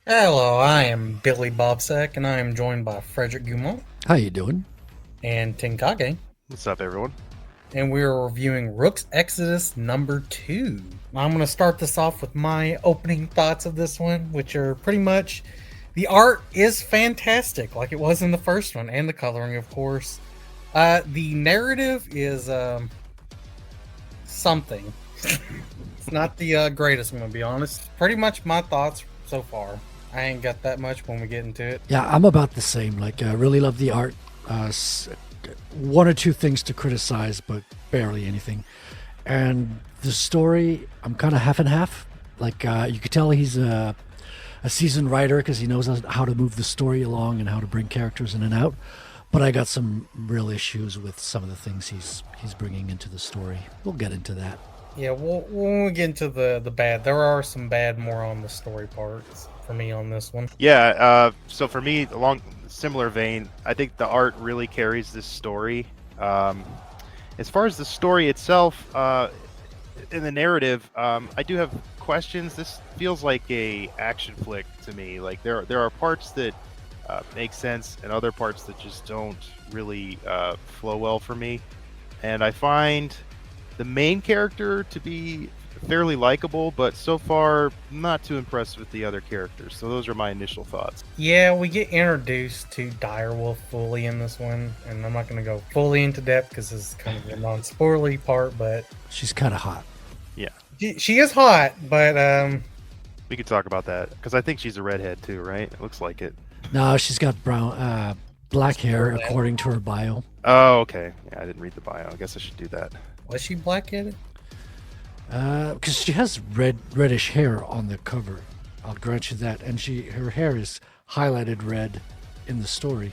Hello, I am Billy Bobsack, and I am joined by Frederick Gumont How you doing? and Tenkage, What's up, everyone? and we are reviewing Rook's Exodus number 2. I'm going to start this off with my opening thoughts of this one, which are pretty much the art is fantastic, like it was in the first one, and the coloring, of course. The narrative is something. It's not the greatest, I'm going to be honest. Pretty much my thoughts so far. I ain't got that much when we get into it. Yeah, I'm about the same. Like, I really love the art. One or two things to criticize, but barely anything. And the story, I'm kind of half and half. Like, you could tell he's a seasoned writer because he knows how to move the story along and how to bring characters in and out. But I got some real issues with some of the things he's bringing into the story. We'll get into that. Yeah, when we get into the bad, there are some bad more on the story parts for me on this one. Yeah, so for me, along similar vein, I think the art really carries this story. As far as the story itself, in the narrative, I do have questions. This feels like a action flick to me. Like there are parts that make sense and other parts that just don't really flow well for me. And I find the main character to be fairly likable, but so far not too impressed with the other characters. So those are my initial thoughts. Yeah, we get introduced to Direwolf fully in this one, and I'm not going to go fully into depth because this is kind of a non-spoilery part, but She's kind of hot. Yeah, she is hot, but we could talk about that because I think she's a redhead too, right? It looks like it. No, she's got black hair, Brunette. according to her bio. Oh, okay. Yeah, I didn't read the bio. I guess I should do that. was she black-headed? Because she has reddish hair on the cover. I'll grant you that, and her hair is highlighted red in the story.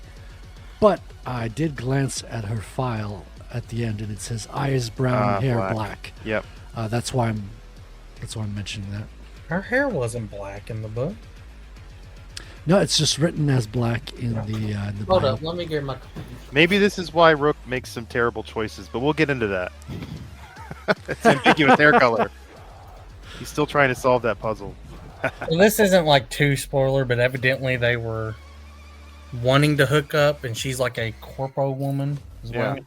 But I did glance at her file at the end, and it says eyes brown, hair black. Yep. That's why I'm mentioning that. Her hair wasn't black in the book. No, it's just written as black in the Hold bio. up, let me get my. Maybe this is why Rook makes some terrible choices, but we'll get into that. It's ambiguous hair color. He's still trying to solve that puzzle. Well, this isn't like too spoiler, but evidently they were wanting to hook up, and she's like a corpo woman as well. Yeah.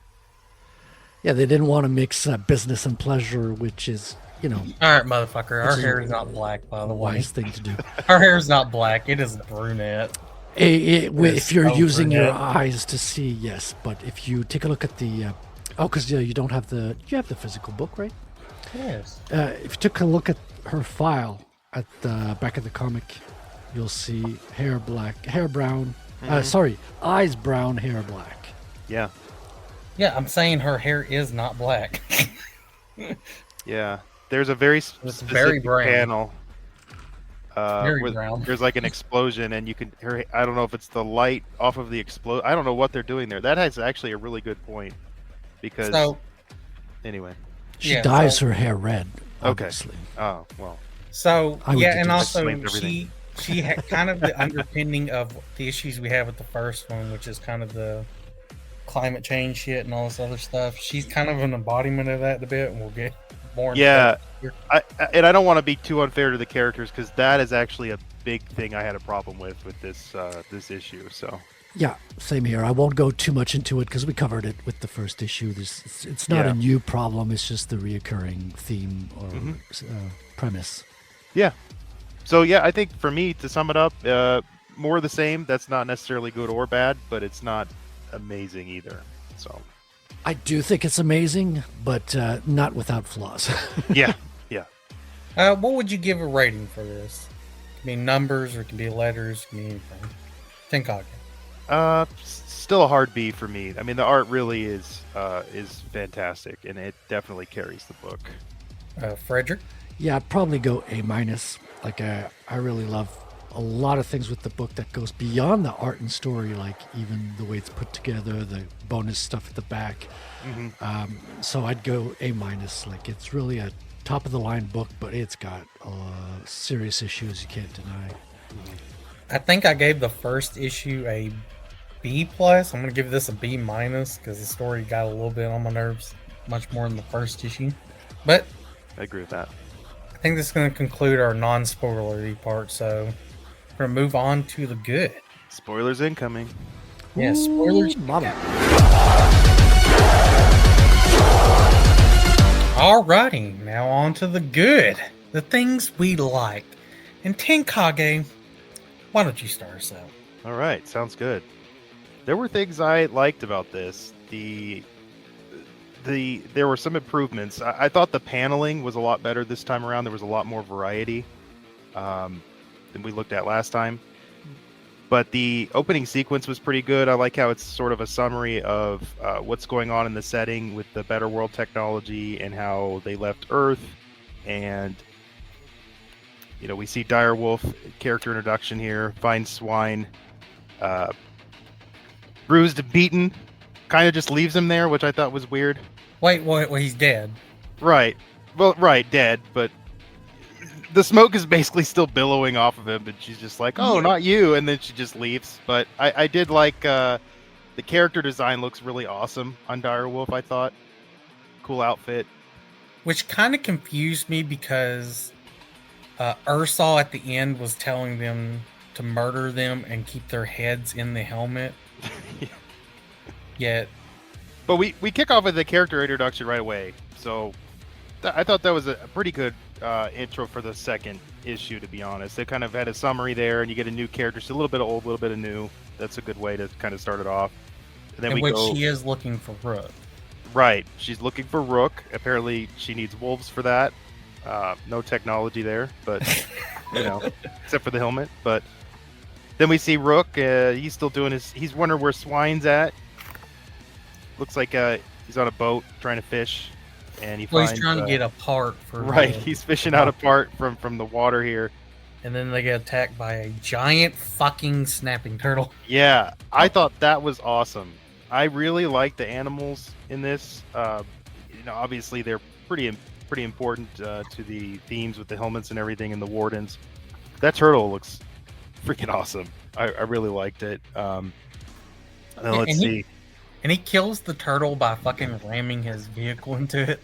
Yeah, they didn't want to mix business and pleasure, which is, All right, motherfucker. Our It's a- hair is not black, by a the way. wise thing to do. Our hair is not black. It is brunette. If you're so using your brunette. eyes to see, yes. But if you take a look at the, because you don't have you have the physical book, right? Yes. If you took a look at her file at the back of the comic, you'll see hair black, hair brown. Sorry, eyes brown, hair black. Yeah. Yeah, I'm saying her hair is not black. Yeah. There's a very It's specific very brown. panel Very where brown. there's like an explosion, and you can hear. I don't know if it's the light off of the explode. I don't know what they're doing there. That has actually a really good point because So, anyway. She Yeah, dyes so- her hair red. Okay. Obviously. Oh well. I would yeah, do and that. also Explains everything. she had kind of the underpinning of the issues we have with the first one, which is kind of the climate change shit and all this other stuff. She's kind of an embodiment of that a bit, and we'll get more. into Yeah. that here. And I don't want to be too unfair to the characters because that is actually a big thing I had a problem with this issue. So Yeah, same here. I won't go too much into it because we covered it with the first issue. It's not Yeah. a new problem. It's just the reoccurring theme or premise. yeah. So yeah, I think for me to sum it up, more of the same. That's not necessarily good or bad, but it's not amazing either. So I do think it's amazing, but not without flaws. yeah, yeah. What would you give a rating for this? It can be numbers, or it can be letters, it can be anything. Tenkage. Still a hard B for me. I mean, the art really is fantastic, and it definitely carries the book. Frederick. Yeah, I'd probably go A minus. Like I really love a lot of things with the book that goes beyond the art and story, like even the way it's put together, the bonus stuff at the back. So I'd go A minus. Like it's really a top of the line book, but it's got serious issues you can't deny. I think I gave the first issue a B plus. I'm gonna give this a B minus because the story got a little bit on my nerves, much more than the first issue. But I agree with that. I think this is gonna conclude our non-spoilery part. So We're gonna move on to the good. Spoilers incoming. Yeah, spoilers. Ooh, mama. Alrighty, now on to the good. The things we like. And Tenkage, why don't you start us out? All right, sounds good. There were things I liked about this. There were some improvements. I thought the paneling was a lot better this time around. There was a lot more variety than we looked at last time. But the opening sequence was pretty good. I like how it's sort of a summary of what's going on in the setting with the Better World technology and how they left Earth. And, you know, we see Direwolf, character introduction here, finds Swine, bruised and beaten, kind of just leaves him there, which I thought was weird. Wait, he's dead. Right. Well, right, dead, but the smoke is basically still billowing off of him, and she's just like, "Oh, not you," and then she just leaves. But I did like the character design looks really awesome on Direwolf. I thought cool outfit, Which kind of confused me because Ursal at the end was telling them to murder them and keep their heads in the helmet. Yet, but we kick off with the character introduction right away. So I thought that was a pretty good intro for the second issue. To be honest, they kind of had a summary there, and you get a new character, so a little bit of old, a little bit of new. That's a good way to kind of start it off. And then in we which go. she is looking for Rook. Right. She's looking for Rook. Apparently, she needs wolves for that. No technology there, but, you know, except for the helmet. But then we see Rook. He's still doing his... He's wondering where Swine's at. Looks like he's on a boat trying to fish. And he finds... He's trying to get a part for... Right. He's fishing out a part from the water here. And then they get attacked by a giant fucking snapping turtle. Yeah. I thought that was awesome. I really like the animals in this. You know, obviously they're pretty important to the themes with the helmets and everything, and the wardens. That turtle looks freaking awesome. I really liked it. Let's see. And he kills the turtle by fucking ramming his vehicle into it.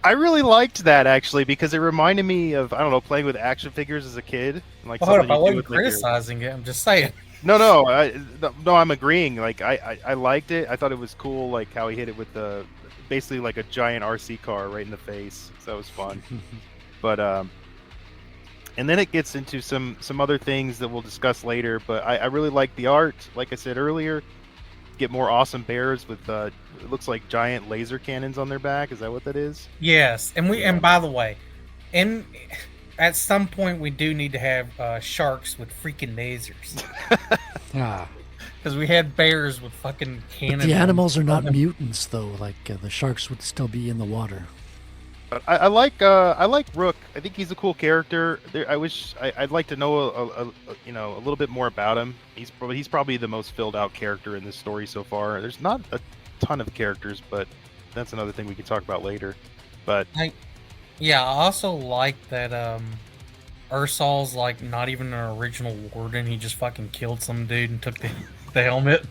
I really liked that actually because it reminded me of, I don't know, playing with action figures as a kid. Like, Hold up, I wasn't criticizing it. I'm just saying. No, I'm agreeing. Like, I liked it. I thought it was cool, like how he hit it with the basically like a giant RC car right in the face. So that was fun. But and then it gets into some other things that we'll discuss later. But I really like the art. Like I said earlier, get more awesome bears with it looks like giant laser cannons on their back. Is that what that is? Yes, and by the way, at some point we do need to have sharks with freaking lasers. Because we had bears with fucking cannons. But the animals are not mutants, though. Like the sharks would still be in the water. I like Rook. I think he's a cool character. I'd like to know a little bit more about him. He's probably the most filled out character in this story so far. There's not a ton of characters, but that's another thing we can talk about later. But I also like that Ursal's like not even an original warden. He just fucking killed some dude and took the helmet.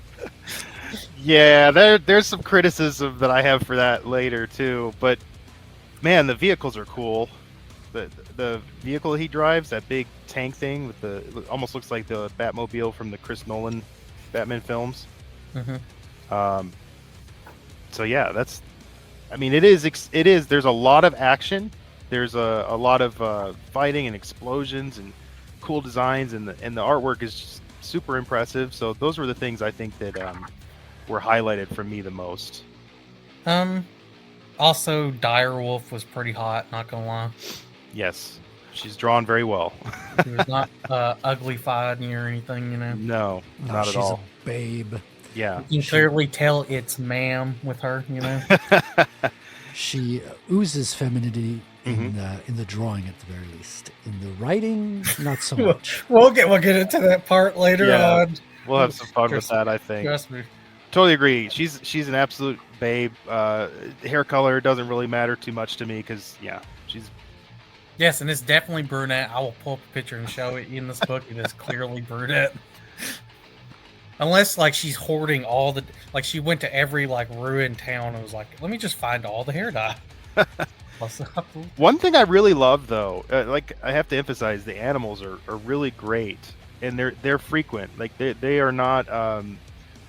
Yeah, there's some criticism that I have for that later too. But man, the vehicles are cool. The vehicle he drives, that big tank thing with it almost looks like the Batmobile from the Chris Nolan Batman films. Mm-hmm. So yeah, it is. There's a lot of action. There's a lot of fighting and explosions and cool designs, and the artwork is just super impressive. So those were the things I think that were highlighted for me the most. Also, Direwolf was pretty hot, not gonna lie. Yes, she's drawn very well. She was not ugly-fied or anything, you know. No, not at all. She's a babe. Yeah, You can clearly tell it's ma'am with her, you know. She oozes femininity in the drawing at the very least. In the writing, not so much. We'll get into that part later on. We'll have some fun with that, I think. Trust me. Totally agree. She's an absolute babe. Hair color doesn't really matter too much to me because she's. Yes, and it's definitely brunette. I will pull up a picture and show it in this book. It is clearly brunette. Unless like she's hoarding all the, like she went to every like ruined town and was like, let me just find all the hair dye. One thing I really love, though, like I have to emphasize, the animals are really great, and they're frequent. Like they are not.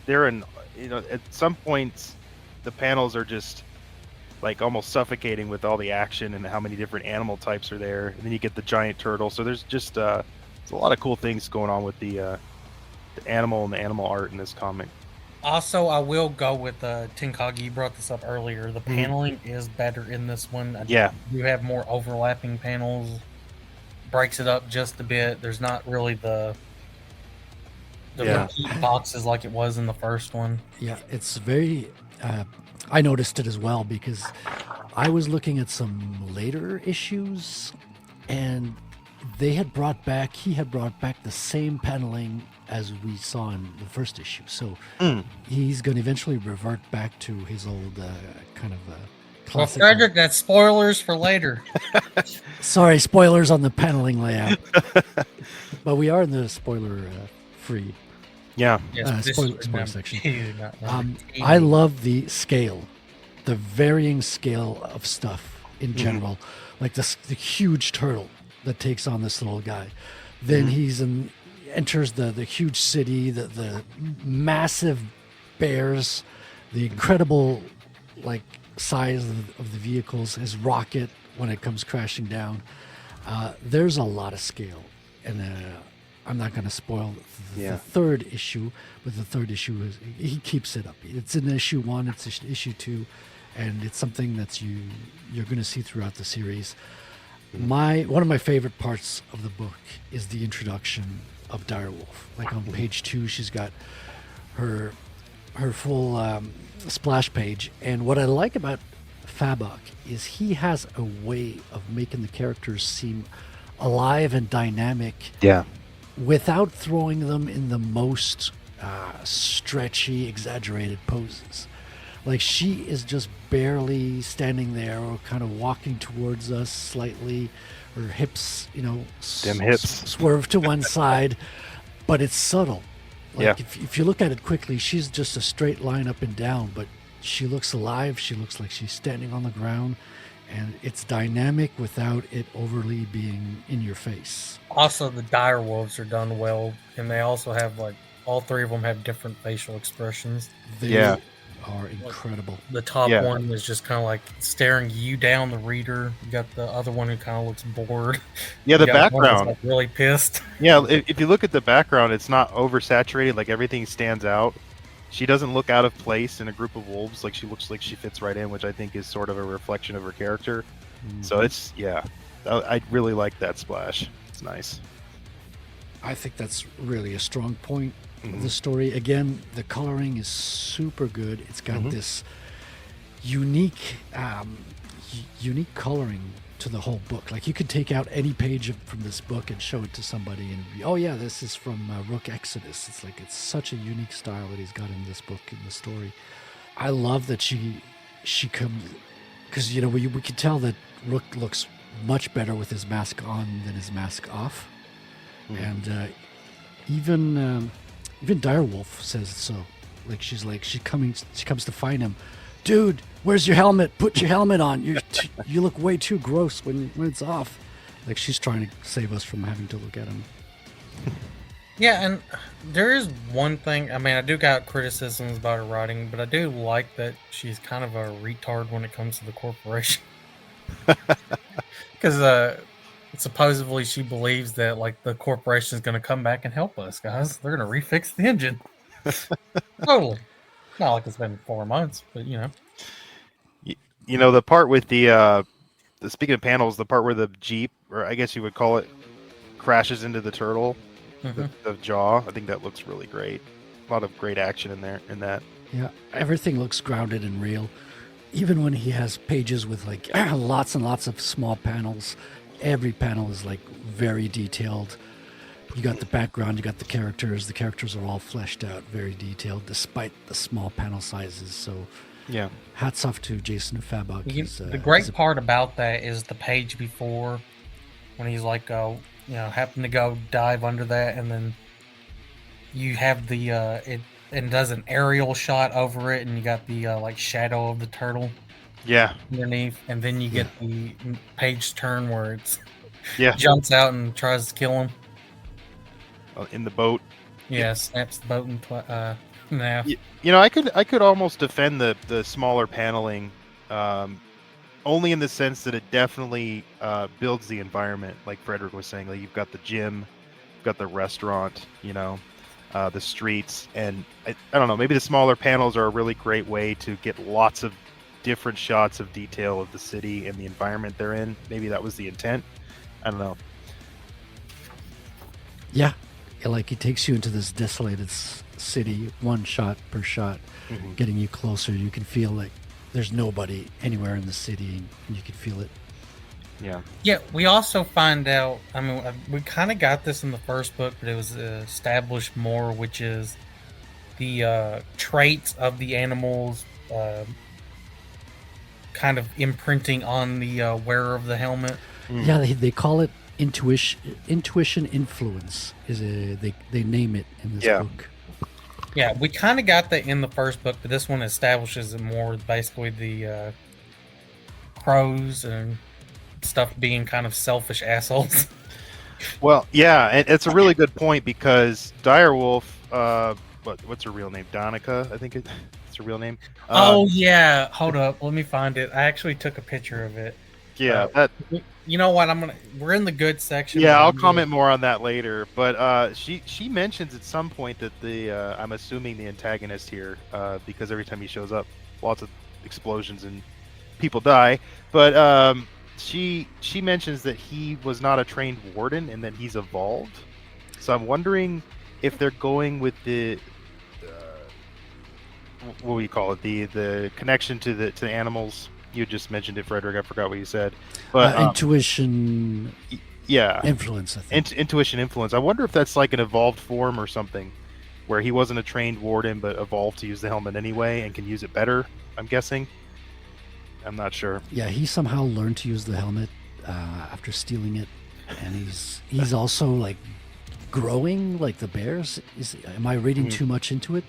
They're in. At some points, the panels are just like almost suffocating with all the action and how many different animal types are there. And then you get the giant turtle. So there's just there's a lot of cool things going on with the animal and the animal art in this comic. Also, I will go with Tinkagi. You brought this up earlier. The paneling is better in this one. Yeah. You have more overlapping panels. Breaks it up just a bit. There's not really the repeat boxes like it was in the first one. Yeah, it's very. I noticed it as well because I was looking at some later issues, and he had brought back the same paneling as we saw in the first issue. So he's going to eventually revert back to his old kind of classic. Well, Frederick, that's spoilers for later. Sorry, spoilers on the paneling layout. But we are in the spoiler free. Yeah. Spoiler section. I love the scale, the varying scale of stuff in general. Like the huge turtle that takes on this little guy. Then enters the huge city, the massive bears, the incredible like size of the vehicles, his rocket when it comes crashing down. There's a lot of scale, and I'm not going to spoil the third issue, but the third issue he keeps it up. It's in issue 1, it's in issue 2, and it's something that you're going to see throughout the series. One of my favorite parts of the book is the introduction of Direwolf. Like on page 2, she's got her full splash page, and what I like about Fabok is he has a way of making the characters seem alive and dynamic. Yeah. Without throwing them in the most stretchy, exaggerated poses. Like she is just barely standing there or kind of walking towards us slightly. Her hips, Them hips. swerve to one side, but it's subtle. Like Yeah. if you look at it quickly, she's just a straight line up and down, but she looks alive. She looks like she's standing on the ground. And it's dynamic without it overly being in your face. Also, the dire wolves are done well, and they also have all three of them have different facial expressions. They are incredible. The top one is just kind of like staring you down, the reader. You got the other one who kind of looks bored. Yeah, the background. Like really pissed. Yeah, if you look at the background, it's not oversaturated. Like everything stands out. She doesn't look out of place in a group of wolves. Like she looks like she fits right in, which I think is sort of a reflection of her character. So it's I really like that splash. It's nice. I think that's really a strong point of the story. Again, the coloring is super good. It's got this unique coloring to the whole book. Like you could take out any page from this book and show it to somebody and be, oh yeah, this is from Rook Exodus. It's such a unique style that he's got in this book, in the story. I love that she comes, because we can tell that Rook looks much better with his mask on than his mask off. And even Direwolf says so. Like she comes to find him. Dude, where's your helmet? Put your helmet on. You look way too gross when it's off. Like she's trying to save us from having to look at him. Yeah, and there is one thing. I mean, I do got criticisms about her writing, but I do like that she's kind of a retard when it comes to the corporation. Because supposedly she believes that the corporation is going to come back and help us, guys. They're going to refix the engine. Totally. Not like it's been 4 months, but the part with the speaking of panels, the part where the Jeep, or I guess you would call it, crashes into the turtle, the jaw. I think that looks really great. A lot of great action in there in that. Yeah, everything looks grounded and real. Even when he has pages with lots and lots of small panels, every panel is very detailed. You got the background, you got the characters. The characters are all fleshed out, very detailed, despite the small panel sizes. So, yeah, hats off to Jason Fabok. The great part about that is the page before, when he's happen to go dive under that, and then you have the it does an aerial shot over it, and you got the shadow of the turtle. Yeah, underneath, and then you get the page turn where it yeah, jumps out and tries to kill him. in the boat. Yeah, snaps the boat in half. You know, I could almost defend the smaller paneling, um, only in the sense that it definitely builds the environment. Like Frederick was saying, like you've got the gym, you've got the restaurant, you know, the streets, and I don't know. Maybe the smaller panels are a really great way to get lots of different shots of detail of the city and the environment they're in. Maybe that was the intent. I don't know. Yeah, like he takes you into this desolated city, one shot per shot, Mhm. getting you closer. You can feel like there's nobody anywhere in the city, and you can feel it. Yeah. Yeah, we also find out. I mean, we kind of got this in the first book, but it was established more, which is the traits of the animals, kind of imprinting on the wearer of the helmet. Mm. Yeah, they call it intuition influence they name it in this Yeah. book. Yeah, we kind of got that in the first book, but this one establishes it more. Basically, the crows and stuff being kind of selfish assholes. Well, yeah, and it's a really good point because Direwolf, what's her real name? Donica, I think it's her real name. Oh yeah, hold up, let me find it. I actually took a picture of it. Yeah, that. You know what? We're in the good section. Yeah, but I'll I'm comment more on that later. But she mentions at some point that I'm assuming the antagonist here, because every time he shows up, lots of explosions and people die. But she mentions that he was not a trained warden and that he's evolved. So I'm wondering if they're going with the what do you call it, the connection to the animals. You just mentioned it, Frederick. I forgot what you said. But Intuition yeah, influence, I think. intuition influence. I wonder if that's like an evolved form or something, where he wasn't a trained warden but evolved to use the helmet anyway and can use it better. I'm guessing. I'm not sure. Yeah, he somehow learned to use the helmet after stealing it, and he's also like growing like the bears. Am I reading too much into it?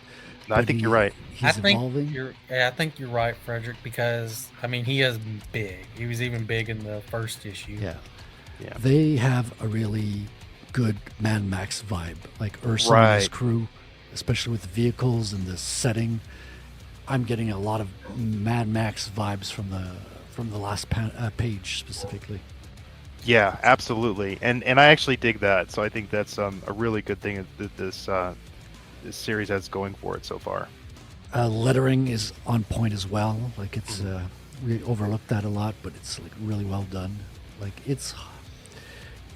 No, I think you're right. He's evolving. I think you're right, Frederick, because I mean he is big. He was even big in the first issue. Yeah. Yeah. They have a really good Mad Max vibe, like Ursa and his crew, especially with the vehicles and the setting. I'm getting a lot of Mad Max vibes from the last page specifically. Yeah, absolutely, and I actually dig that. So I think that's a really good thing that this series has going for it so far. Lettering is on point as well. Like it's we overlooked that a lot, but it's like really well done. Like it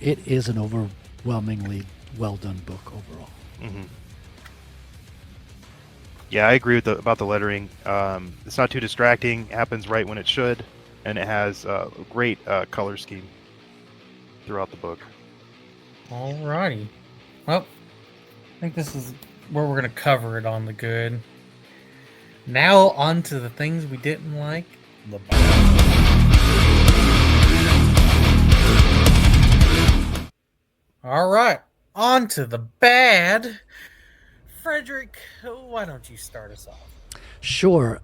is an overwhelmingly well done book overall. Mm-hmm. Yeah, I agree about the lettering. It's not too distracting. It happens right when it should, and it has a great color scheme throughout the book. Alrighty. Well, I think this is where we're going to cover it on the good. Now on to the things we didn't like. The All right, on to the bad. Frederick, why don't you start us off? Sure.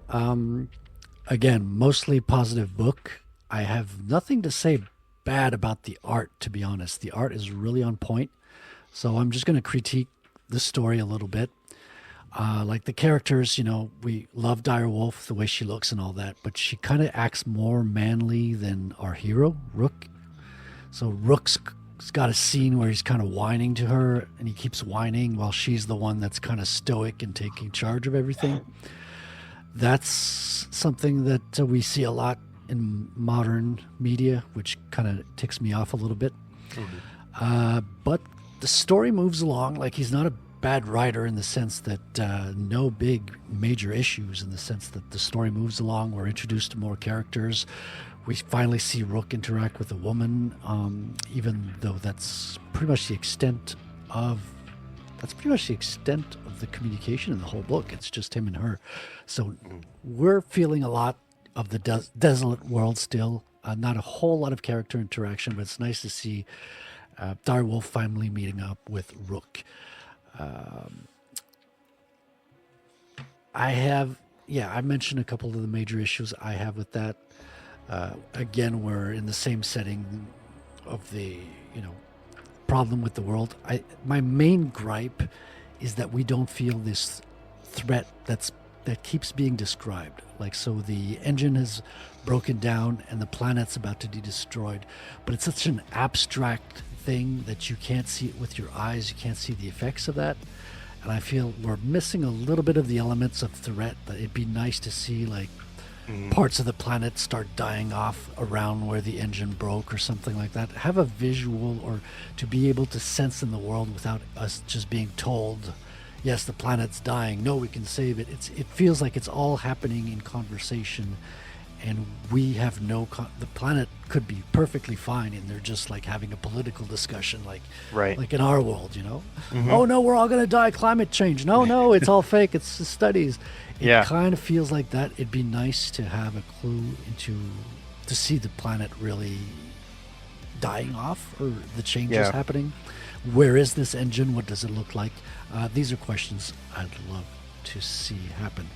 Again, mostly positive book. I have nothing to say bad about the art, to be honest. The art is really on point. So I'm just going to critique the story a little bit. Like the characters, we love Direwolf, the way she looks and all that, but she kind of acts more manly than our hero, Rook. So Rook's got a scene where he's kind of whining to her, and he keeps whining while she's the one that's kind of stoic and taking charge of everything. That's something that we see a lot in modern media, which kind of ticks me off a little bit. Mm-hmm. But the story moves along. Like, he's not a bad writer in the sense that no big major issues, in the sense that the story moves along. We're introduced to more characters. We finally see Rook interact with a woman, even though that's pretty much the extent of the communication in the whole book. It's just him and her. So we're feeling a lot of the desolate world still. Not a whole lot of character interaction, but it's nice to see Direwolf finally meeting up with Rook. I have yeah, I mentioned a couple of the major issues I have with that. Again, we're in the same setting of the, you know, problem with the world. My main gripe is that we don't feel this threat that keeps being described. Like, so the engine has broken down and the planet's about to be destroyed, but it's such an abstract thing that you can't see it with your eyes. You can't see the effects of that. And I feel we're missing a little bit of the elements of threat. That it'd be nice to see, like, parts of the planet start dying off around where the engine broke or something like that. Have a visual, or to be able to sense in the world without us just being told, yes, the planet's dying, no, we can save it. It feels like it's all happening in conversation, and we have the planet could be perfectly fine, and they're just like having a political discussion, like Right. like in our world, you know. Oh no, we're all gonna die, climate change. No, it's all fake, it's the studies. It Yeah. kind of feels like that. It'd be nice to have a clue to see the planet really dying off, or the changes Yeah. happening. Where is this engine? What does it look like? These are questions I'd love to see happen.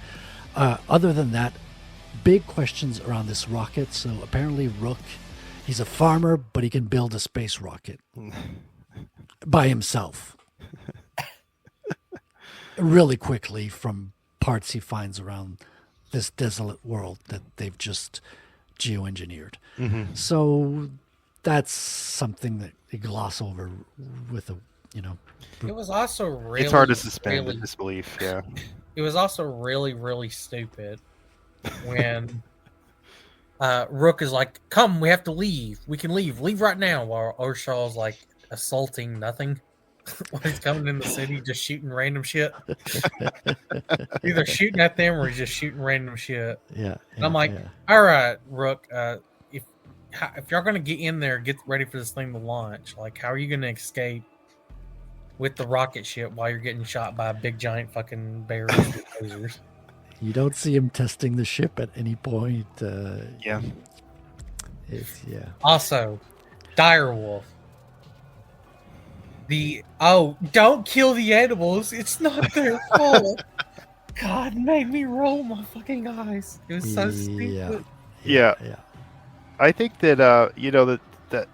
Other than that, big questions around this rocket. So apparently Rook, he's a farmer, but he can build a space rocket by himself really quickly from parts he finds around this desolate world that they've just geoengineered. So that's something that you gloss over with a, you know. It was also really It's hard to suspend really, the disbelief. Yeah. it was also really, really stupid when Rook is like, "Come, we have to leave. We can leave right now." While Urshaw's like assaulting nothing when he's coming in the city, just shooting random shit. Either shooting at them or he's just shooting random shit. Yeah. And I'm like, all right, Rook, if y'all gonna get in there, get ready for this thing to launch. Like, how are you gonna escape with the rocket ship while you're getting shot by big giant fucking bears with lasers? you don't see him testing the ship at any point. Yeah. Yeah. Also, Direwolf. Don't kill the animals. It's not their fault. God, made me roll my fucking eyes. It was so stupid. Yeah. I think that you know, that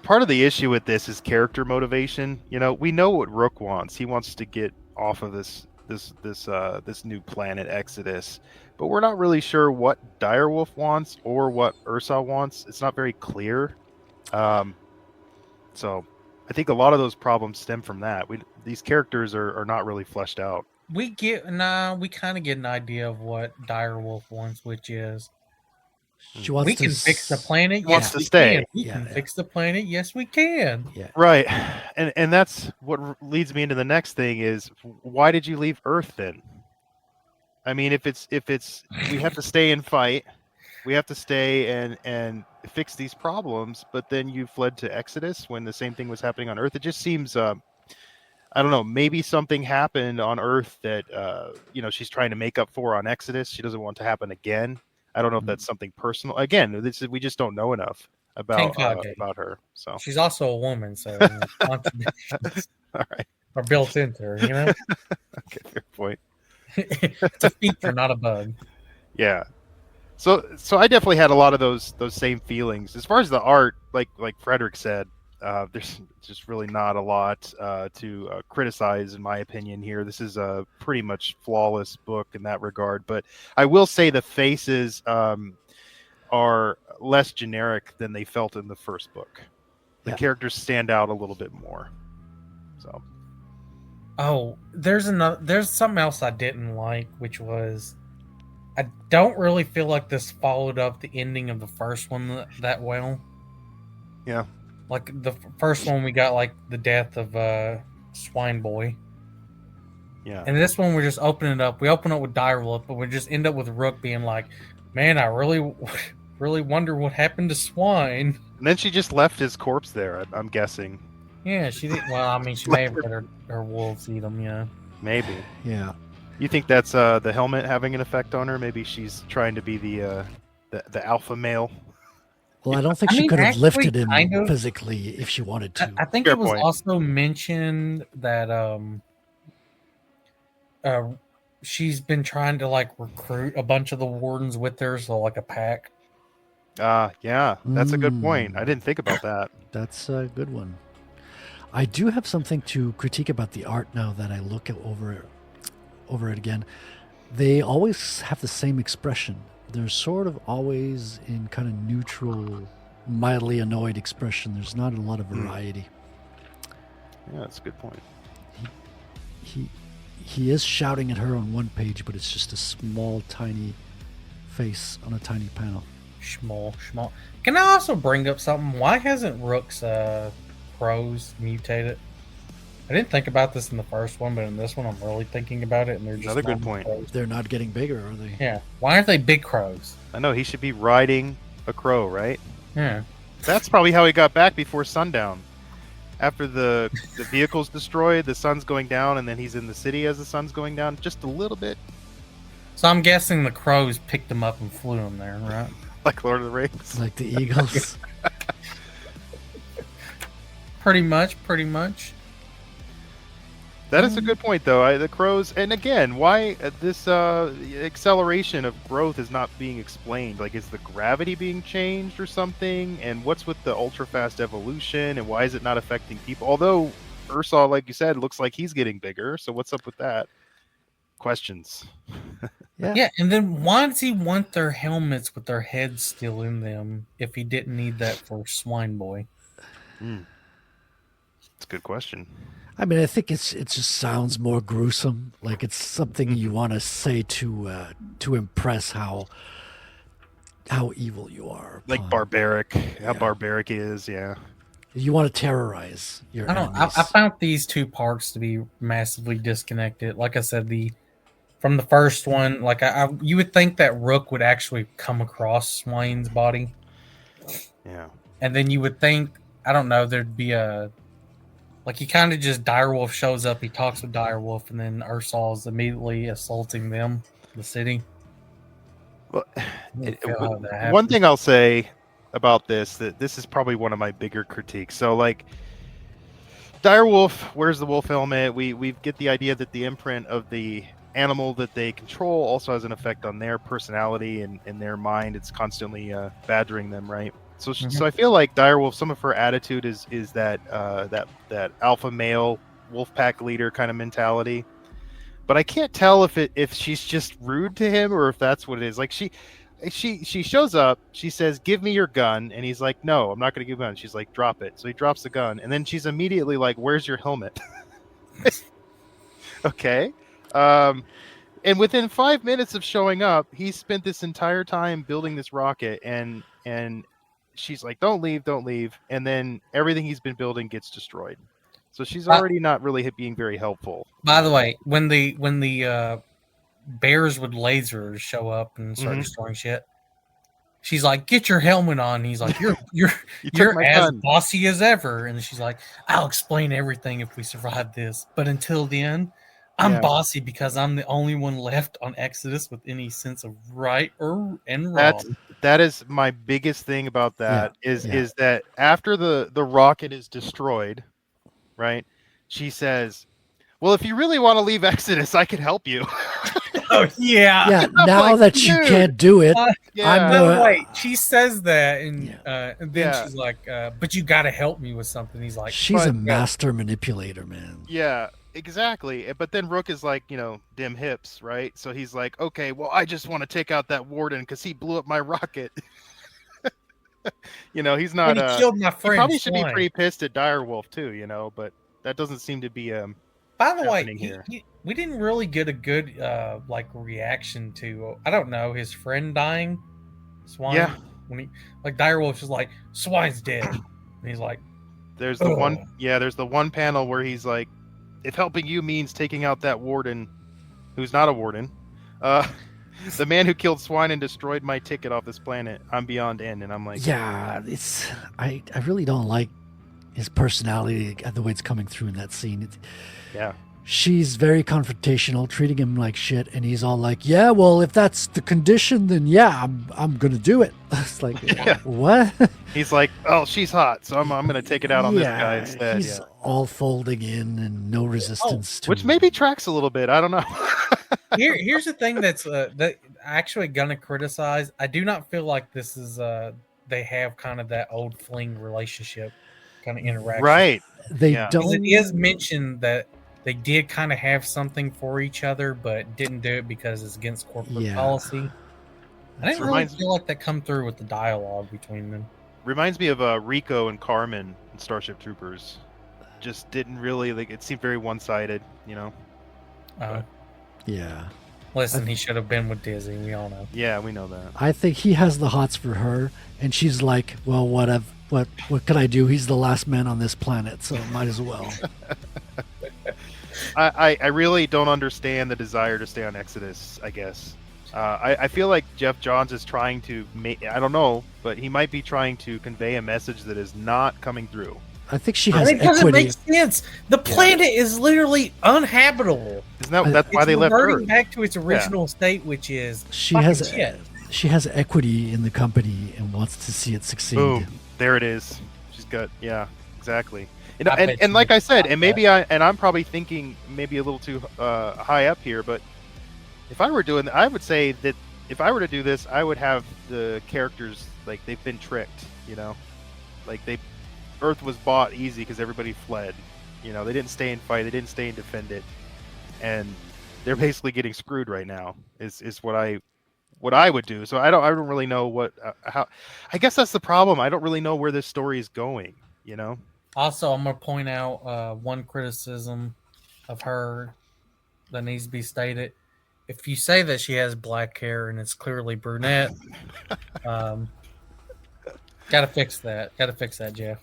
part of the issue with this is character motivation. You know, we know what Rook wants. He wants to get off of this new planet Exodus, but we're not really sure what Direwolf wants or what Ursa wants. It's not very clear. So I think a lot of those problems stem from that. These characters are not really fleshed out. We kind of get an idea of what Direwolf wants, which is we can fix the planet. Wants Yes, to we stay. can. We can fix the planet. Yes, we can. Yeah. Right, and that's what leads me into the next thing is, why did you leave Earth then? I mean, if it's we have to stay and fight, we have to stay and fix these problems, but then you fled to Exodus when the same thing was happening on Earth. It just seems I don't know, maybe something happened on Earth that you know, she's trying to make up for on Exodus. She doesn't want to happen again. I don't know if that's something personal. Again, we just don't know enough about her. So she's also a woman, so contradictions all right, are built into her. You know, okay, fair point. it's a feature, not a bug. Yeah. So I definitely had a lot of those same feelings. As far as the art, like Frederick said, there's just really not a lot to criticize, in my opinion. Here, this is a pretty much flawless book in that regard. But I will say the faces are less generic than they felt in the first book. The characters stand out a little bit more. So, there's something else I didn't like, which was I don't really feel like this followed up the ending of the first one that well. Yeah. Like the first one, we got like the death of Swine Boy. Yeah. And this one, we're just opening it up. We open up with Direwolf, but we just end up with Rook being like, "Man, I really, really wonder what happened to Swine." And then she just left his corpse there. I'm guessing. Yeah, she did. Well, I mean, she may have let her wolves eat them. Yeah. Maybe. Yeah. You think that's the helmet having an effect on her? Maybe she's trying to be the alpha male. Well, I don't think she could have lifted him physically if she wanted to. I think it was also mentioned that she's been trying to like recruit a bunch of the wardens with her, so like a pack. Yeah, that's a good point. I didn't think about that. That's a good one. I do have something to critique about the art now that I look over it again. They always have the same expression. They're sort of always in kind of neutral, mildly annoyed expression. There's not a lot of variety. Yeah, that's a good point. He is shouting at her on one page, but it's just a small, tiny face on a tiny panel. Schmall. Can I also bring up something? Why hasn't Rook's crows mutated? I didn't think about this in the first one, but in this one, I'm really thinking about it, and they're just Another good point. crows. They're not getting bigger, are they? Yeah. Why aren't they big crows? I know he should be riding a crow, right? Yeah. That's probably how he got back before sundown. After the vehicle's destroyed, the sun's going down, and then he's in the city as the sun's going down, just a little bit, So I'm guessing the crows picked him up and flew him there, right? like Lord of the Rings. Like the eagles. Pretty much. That is a good point, though. The crows, and again, why this acceleration of growth is not being explained? Like, is the gravity being changed or something? And what's with the ultra fast evolution? And why is it not affecting people? Although Ursa, like you said, looks like he's getting bigger. So what's up with that? Questions. Yeah, and then why does he want their helmets with their heads still in them if he didn't need that for Swine Boy? That's a good question. I mean, I think it just sounds more gruesome. Like it's something you want to say to impress how evil you are. Like barbaric, how barbaric he is. Yeah. You want to terrorize your enemies. I found these two parts to be massively disconnected. Like I said, from the first one, like you would think that Rook would actually come across Swine's body. Yeah. And then you would think, I don't know, there'd be like he kind of just Direwolf shows up, he talks with Direwolf, and then Ursal is immediately assaulting them, the city. Well, one thing I'll say about that this is probably one of my bigger critiques. So, like, Direwolf wears the wolf helmet. We get the idea that the imprint of the animal that they control also has an effect on their personality and their mind. It's constantly badgering them, right? So, so I feel like Direwolf, some of her attitude is that that alpha male wolf pack leader kind of mentality. But I can't tell if she's just rude to him or if that's what it is. Like she shows up, she says, "Give me your gun," and he's like, "No, I'm not going to give you a gun." She's like, "Drop it." So he drops the gun, and then she's immediately like, "Where's your helmet?" Okay. And within 5 minutes of showing up, he spent this entire time building this rocket, and she's like, don't leave. And then everything he's been building gets destroyed. So she's already not really being very helpful. By the way, when the bears with lasers show up and start destroying shit, she's like, "Get your helmet on." And he's like, "You're as bossy as ever." And she's like, "I'll explain everything if we survive this. But until then, I'm bossy because I'm the only one left on Exodus with any sense of right and wrong." That is my biggest thing about that is that after the rocket is destroyed, right? She says, "Well, if you really want to leave Exodus, I can help you." Oh yeah. Yeah. Now that you can't do it, wait. She says that, and then she's like, "But you got to help me with something." He's like, "She's a master manipulator, man." Yeah. Exactly. But then Rook is like, dim hips, right? So he's like, "Okay, well, I just want to take out that warden because he blew up my rocket." He's not. He killed my friend. He probably should be pretty pissed at Direwolf too, but that doesn't seem to be. By the way, we didn't really get a good reaction to I don't know his friend dying. Swine. Yeah. When Direwolf's just like, "Swine's dead," and he's like, "There's the one." Yeah, there's the one panel where he's like, "If helping you means taking out that warden, who's not a warden, the man who killed Swine and destroyed my ticket off this planet, I'm beyond end." And I'm like, yeah, I really don't like his personality, the way it's coming through in that scene. Yeah. She's very confrontational, treating him like shit, and he's all like, "Yeah, well, if that's the condition, then yeah, I'm gonna do it." It's like, what? He's like, "Oh, she's hot, so I'm gonna take it out on this guy instead." He's all folding in and no resistance to which maybe tracks a little bit. I don't know. Here's the thing that actually gonna criticize. I do not feel like this is they have kind of that old fling relationship kind of interaction. Right. They Yeah. Because it is don't. mentioned that they did kind of have something for each other, but didn't do it because it's against corporate Yeah. policy. I didn't really Reminds- feel like that come through with the dialogue between them. Reminds me of Rico and Carmen in Starship Troopers. Just didn't really like. It seemed very one-sided, you know. Yeah. Listen, he should have been with Dizzy. We all know. Yeah, we know that. I think he has the hots for her, and she's like, well, what can I do? He's the last man on this planet, so might as well. I really don't understand the desire to stay on Exodus, I guess. I feel like Jeff Johns is trying to I don't know, but he might be trying to convey a message that is not coming through. I think she I has mean, it doesn't equity. make sense. The planet is literally uninhabitable. Isn't that's why It's they left reverting Earth? back to its original state, which is She fucking has shit. she has equity in the company and wants to see it succeed. Boom, there it is. She's got exactly. I bet And you like I said, got and maybe I'm probably thinking maybe a little too high up here, but if I were doing, I would say that if I were to do this, I would have the characters like they've been tricked, you know, like Earth was bought easy because everybody fled, you know, they didn't stay and fight, they didn't stay and defend it, and they're basically getting screwed right now. Is what I would do. So I don't really know what how. I guess that's the problem. I don't really know where this story is going, you know. Also, I'm going to point out one criticism of her that needs to be stated. If you say that she has black hair and it's clearly brunette, gotta fix that. Gotta fix that, Jeff.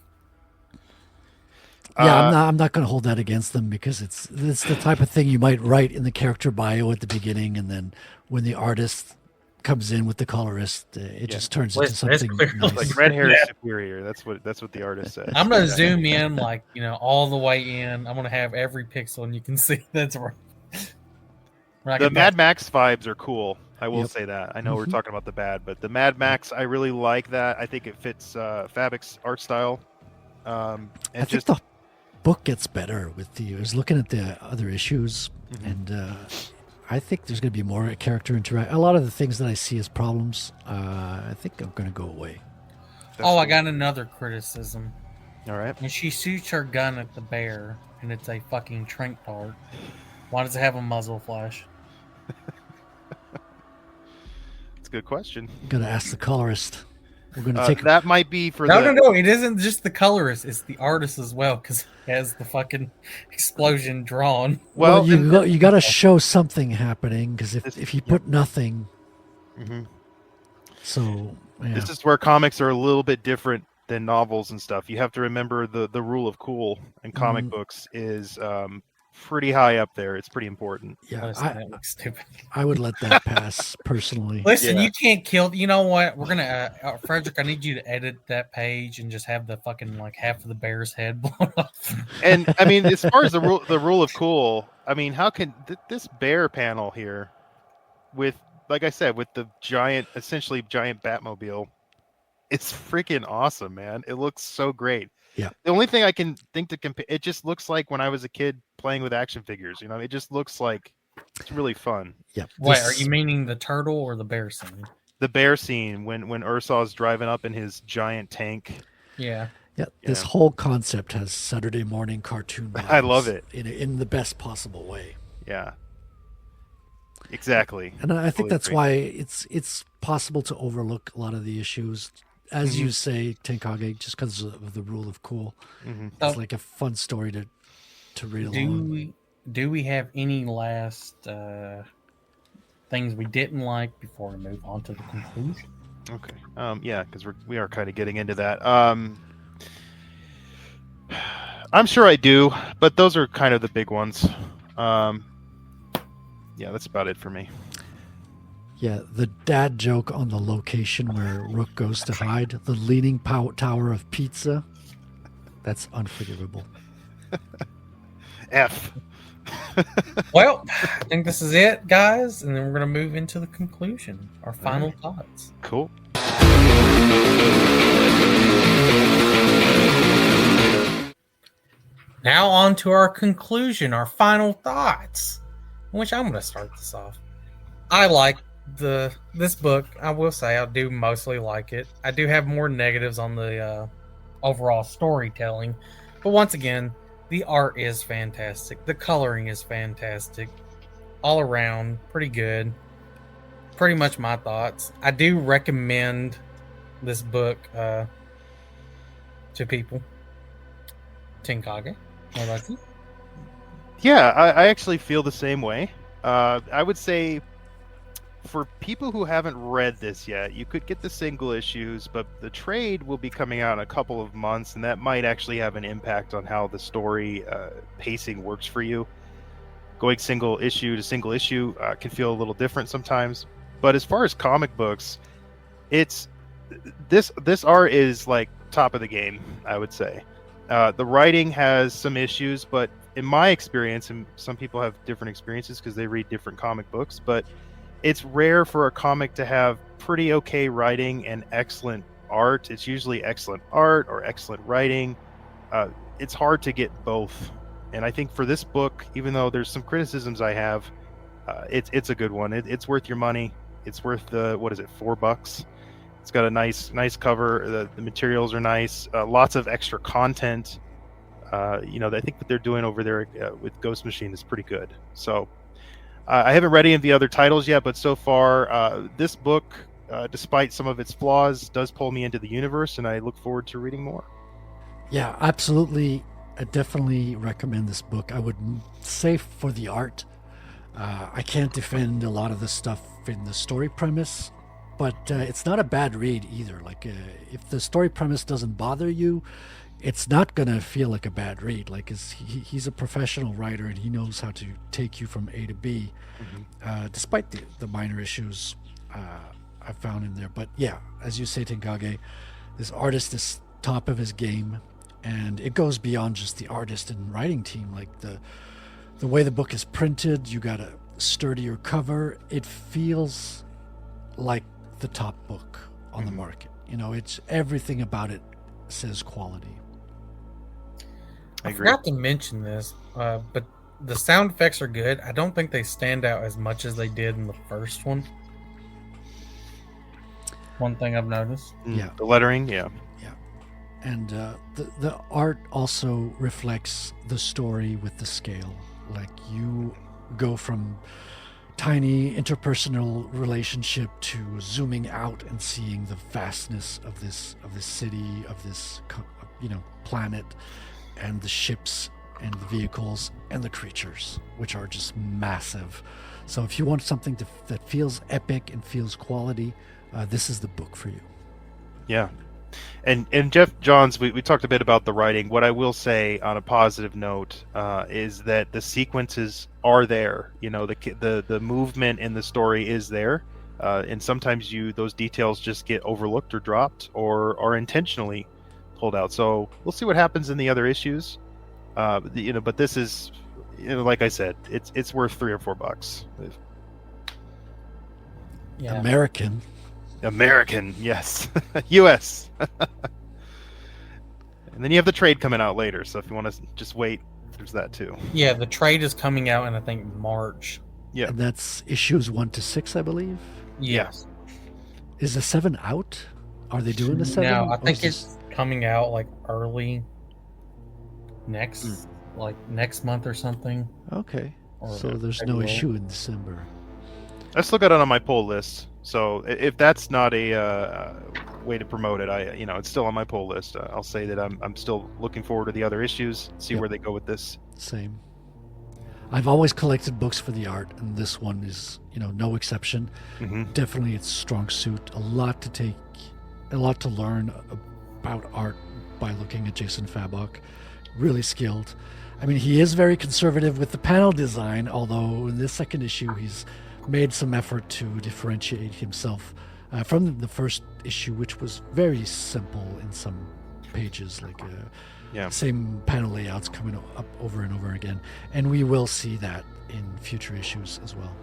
Yeah, I'm not going to hold that against them because it's the type of thing you might write in the character bio at the beginning, and then when the artist comes in with the colorist, it just turns into Listen, it's something clearly nice. Like red hair is superior. That's what the artist said. I'm going to zoom in, like, all the way in. I'm going to have every pixel, and you can see that's right. The Mad Max vibes are cool. I will Yep. say that. I know we're talking about the bad, but the Mad Max, I really like that. I think it fits Fabic's art style. I think the book gets better with the years. Looking at the other issues, and I think there's going to be more character interaction. A lot of the things that I see as problems, I think are going to go away. I got another criticism. All right. When she shoots her gun at the bear, and it's a fucking trank dart, why does it have a muzzle flash? It's a good question. Going to ask the colorist. We're going to take That might be for No. It isn't just the colorist; it's the artist as well, because it has the fucking explosion drawn. Well, Well, you got to show something happening because if you put nothing, so yeah. This is where comics are a little bit different than novels and stuff. You have to remember the rule of cool in comic books is pretty high up there. It's pretty important. Yeah, That looks stupid. I would let that pass personally. Listen, Yeah. you can't kill. You know what? We're gonna, Frederick. I need you to edit that page and just have the fucking like half of the bear's head blown off. And I mean, as far as the rule of cool, I mean, how can this bear panel here, with like I said, with the essentially giant Batmobile, it's freaking awesome, man. It looks so great. Yeah. The only thing I can think to compare, it just looks like when I was a kid playing with action figures. You know, it just looks like it's really fun. Yeah. Wait, are you meaning the turtle or the bear scene? The bear scene when Ursaw's driving up in his giant tank. Yeah. Yeah, this Yeah. whole concept has Saturday morning cartoon vibes. I love it. in the best possible way. Yeah. Exactly. And I think Totally that's agree. why it's possible to overlook a lot of the issues, as you say, Tenkage, just because of the rule of cool. It's like a fun story to read along. Do we have any last things we didn't like before we move on to the conclusion? Okay. Yeah, because we are kind of getting into that. I'm sure I do, but those are kind of the big ones. Yeah, that's about it for me. Yeah, the dad joke on the location where Rook goes to hide, the leaning tower of pizza, that's unforgivable. F. Well, I think this is it, guys, and then we're going to move into the conclusion, our final thoughts. Cool. Now on to our conclusion, our final thoughts. which I'm going to start this off. I like this book. I will say I do mostly like it. I do have more negatives on the overall storytelling, but once again, the art is fantastic. The coloring is fantastic. All around, pretty good. Pretty much my thoughts. I do recommend this book to people. Tenkage, what about you? Yeah, I actually feel the same way. I would say for people who haven't read this yet, you could get the single issues, but the trade will be coming out in a couple of months, and that might actually have an impact on how the story pacing works for you. Going single issue to single issue can feel a little different sometimes. But as far as comic books, it's this art is like top of the game, I would say. The writing has some issues, but in my experience, and some people have different experiences because they read different comic books, but it's rare for a comic to have pretty okay writing and excellent art. It's usually excellent art or excellent writing. It's hard to get both. And I think for this book, even though there's some criticisms I have, it's a good one. It's worth your money. It's worth what is it, $4? It's got a nice cover. The materials are nice. Lots of extra content. I think what they're doing over there with Ghost Machine is pretty good. So I haven't read any of the other titles yet, but so far, this book, despite some of its flaws, does pull me into the universe, and I look forward to reading more. Yeah, absolutely. I definitely recommend this book. I would say for the art, I can't defend a lot of the stuff in the story premise, but it's not a bad read either. Like, if the story premise doesn't bother you, it's not going to feel like a bad read. Like, he's a professional writer, and he knows how to take you from A to B, despite the minor issues I found in there. But yeah, as you say, Tenkage, this artist is top of his game, and it goes beyond just the artist and writing team. Like, the way the book is printed, you got a sturdier cover. It feels like the top book on the market. It's everything about it says quality. I forgot to mention this, but the sound effects are good. I don't think they stand out as much as they did in the first one. One thing I've noticed. Yeah. The lettering, yeah. And the art also reflects the story with the scale. Like, you go from tiny interpersonal relationship to zooming out and seeing the vastness of this city, of this planet, and the ships and the vehicles and the creatures, which are just massive. So if you want something that feels epic and feels quality, this is the book for you. Yeah. And Jeff Johns, we talked a bit about the writing. What I will say on a positive note is that the sequences are there. The movement in the story is there, and sometimes those details just get overlooked or dropped or are intentionally pulled out. So we'll see what happens in the other issues. But this is, like I said, it's worth $3 or $4. Yeah. American, yes. US. And then you have the trade coming out later, so if you want to just wait, there's that too. Yeah, the trade is coming out in, I think, March. Yeah. And that's issues 1 to 6, I believe. Yes. Is the 7 out? Are they doing the 7? No, I think it's coming out like early next month or something. Okay. Or So there's no February. issue in December. I still got it on my pull list. So if that's not a way to promote it, it's still on my pull list. I'll say that I'm still looking forward to the other issues, see where they go with this. Same. I've always collected books for the art, and this one is, no exception. Mm-hmm. Definitely its strong suit. A lot to learn about art by looking at Jason Fabok. Really skilled. I mean, he is very conservative with the panel design, although in this second issue he's made some effort to differentiate himself from the first issue, which was very simple in some pages, like same panel layouts coming up over and over again. And we will see that in future issues as well.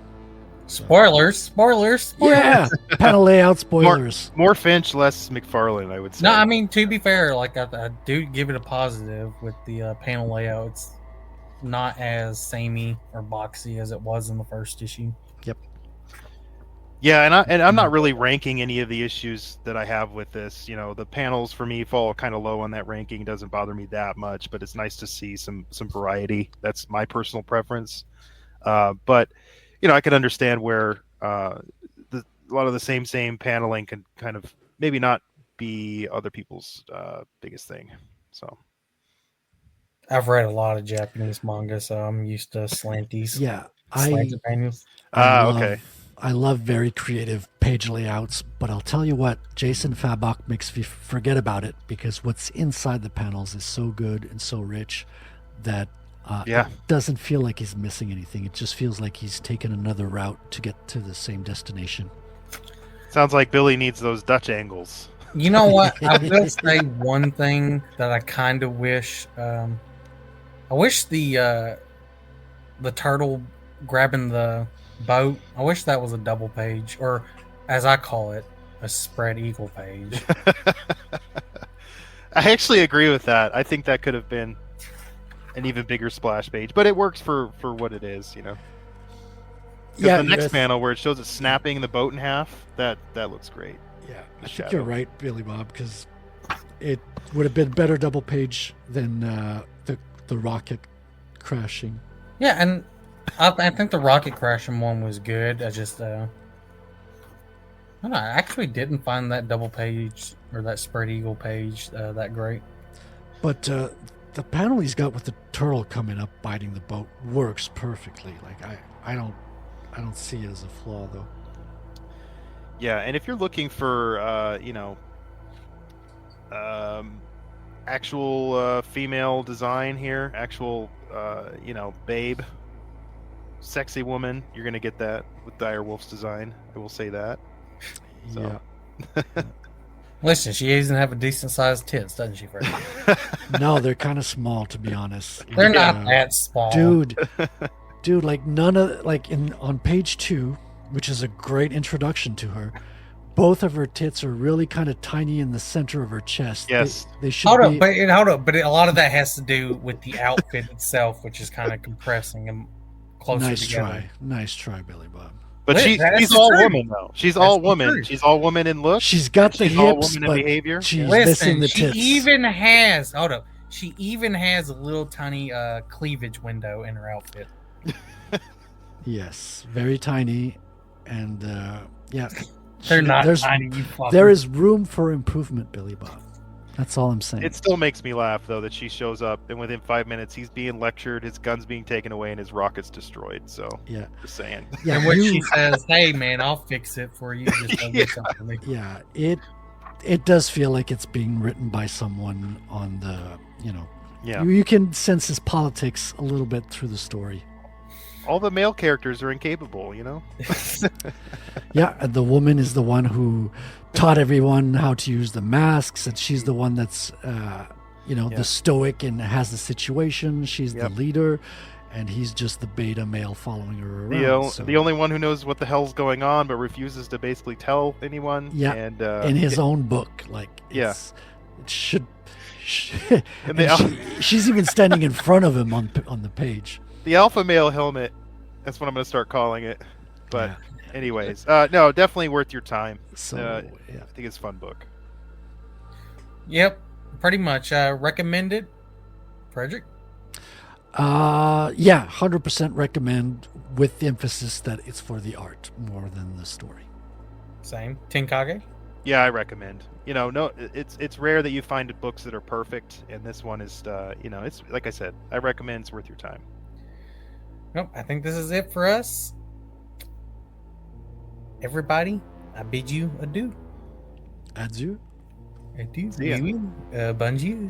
Spoilers! Yeah, panel layout spoilers. More Finch, less McFarlane, I would say. No, I mean, to be fair, like I do give it a positive with the panel layouts. not as samey or boxy as it was in the first issue. Yep. Yeah, and I'm not really ranking any of the issues that I have with this. You know, the panels for me fall kind of low on that ranking. It doesn't bother me that much, but it's nice to see some variety. That's my personal preference. But you know, I can understand where a lot of the same paneling can kind of maybe not be other people's biggest thing. So I've read a lot of Japanese manga, so I'm used to slanties. Yeah, Slanted panels. Okay. I love very creative page layouts, but I'll tell you what, Jason Fabok makes me forget about it because what's inside the panels is so good and so rich that it doesn't feel like he's missing anything. It just feels like he's taken another route to get to the same destination. Sounds like Billy needs those Dutch angles. You know what? I will say one thing that I kind of wish. I wish the turtle grabbing the boat. I wish that was a double page, or as I call it, a spread eagle page. I actually agree with that. I think that could have been an even bigger splash page, but it works for what it is, you know. Yeah, the next panel where it shows it snapping the boat in half, that looks great. Yeah, I think you're right, Billy Bob, because it would have been better double page than the rocket crashing. Yeah, and I think the rocket crashing one was good. I just I don't know, I actually didn't find that double page or that spread eagle page that great. But the panel he's got with the turtle coming up biting the boat works perfectly. Like I don't see it as a flaw though. Yeah, and if you're looking for actual female design here, actual babe, sexy woman, you're gonna get that with Dire Wolf's design. I will say that. So. Yeah. Listen, she doesn't have a decent sized tits, doesn't she, Fred? No, they're kind of small, to be honest. They're not that small, dude. Like none of on page 2, which is a great introduction to her. Both of her tits are really kind of tiny in the center of her chest. Yes, they should. Hold up, but a lot of that has to do with the outfit itself, which is kind of compressing them closer together. Nice try, Billy Bob. But she's all woman though. She's all woman. She's all woman in look. She's got the hips, all woman in but behavior. She's missing the tits. She even has She even has a little tiny cleavage window in her outfit. Yes, very tiny, and yeah. They're not tiny. There is room for improvement, Billy Bob. That's all I'm saying. It still makes me laugh though that she shows up and within 5 minutes he's being lectured, his gun's being taken away, and his rocket's destroyed. So yeah, just saying. Yeah, and when she says, "Hey man, I'll fix it for you," just for me. Yeah, it does feel like it's being written by someone on the Yeah, you can sense his politics a little bit through the story. All the male characters are incapable, Yeah, and the woman is the one who taught everyone how to use the masks, and she's the one that's the stoic and has the situation. She's the leader, and he's just the beta male following her around. The only one who knows what the hell's going on but refuses to basically tell anyone. Yeah, and in his own book, it should. She's even standing in front of him on the page. The alpha male helmet. That's what I'm going to start calling it. But anyways, no, definitely worth your time. So I think it's a fun book. Yep, pretty much. Recommended, Frederick? 100% recommend, with the emphasis that it's for the art more than the story. Same. Tenkage? Yeah, I recommend. No, it's rare that you find books that are perfect, and this one is, it's like I said, I recommend. It's worth your time. Nope, I think this is it for us. Everybody, I bid you adieu. Adieu. Adieu. See ya. Bonjour.